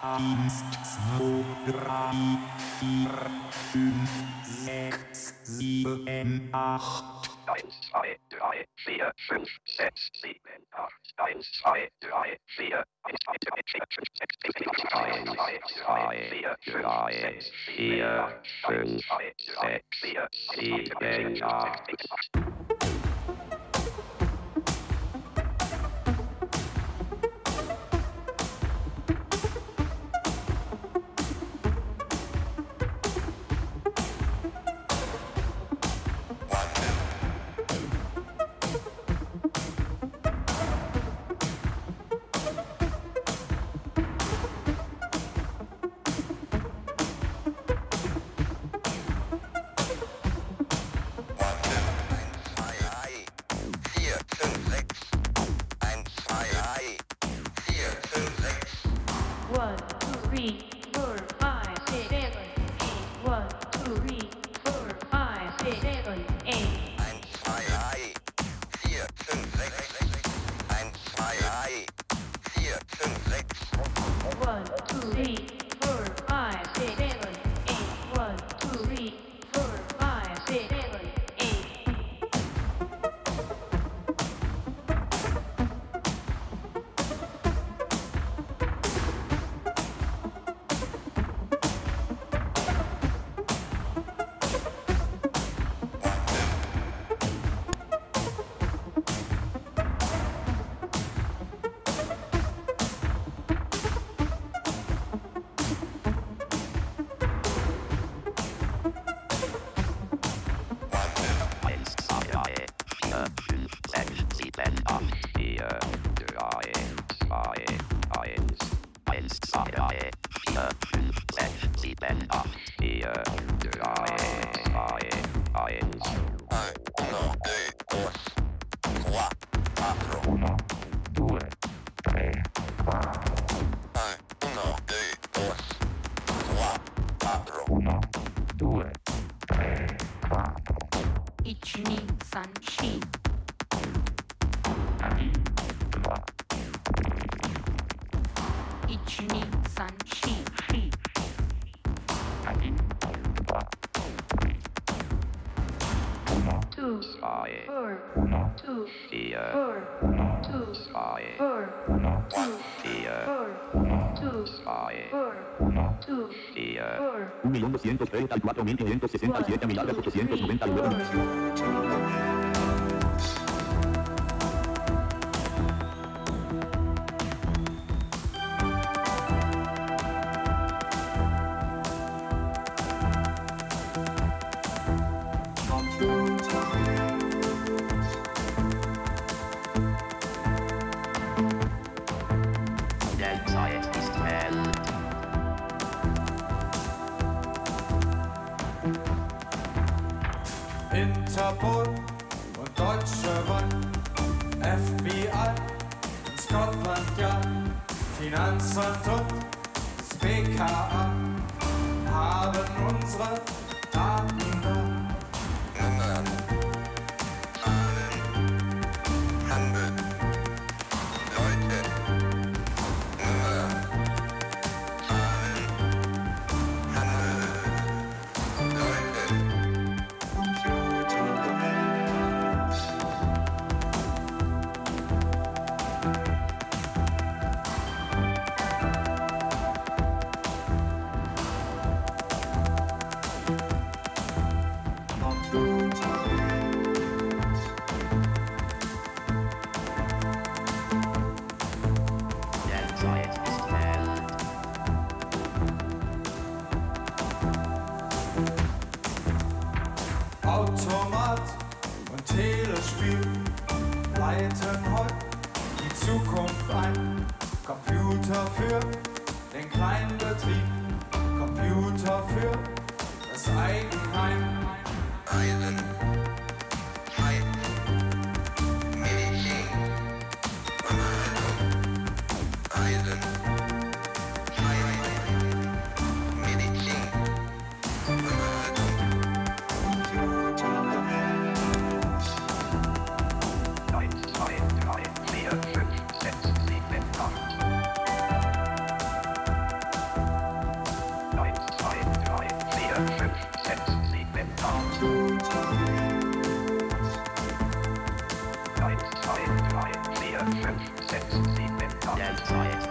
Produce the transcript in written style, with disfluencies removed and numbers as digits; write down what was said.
1, 2, 3, 4, 5, 6, 7, 8. 1, 2, 3, 4, 5, 6, 7, 8. 1, 2, 3, 4, 1, 2, 3, 4, 5, 6, 7, 8. 1, 2, 3, 4, 5, 6, 7, 8. 1, 2, 3, 4, 7, 8. Interpol und Deutsche Bank, FBI, Scotland Yard, Finanzamt und das BKA haben unsere Daten da. Nummern, Zahlen, Handel, Leute, Nummern, Zahlen, Handel, Leute. Automat und Telespiel leiten heute die Zukunft ein. Computer für den kleinen Betrieb, Computer für das Eigenheim. Reisen, Zeit, Medizin, Unterhaltung. Reisen, Zeit, Medizin, Unterhaltung. 1, 2, 3, 4, 5, 6, 7, 8. Weltzeit.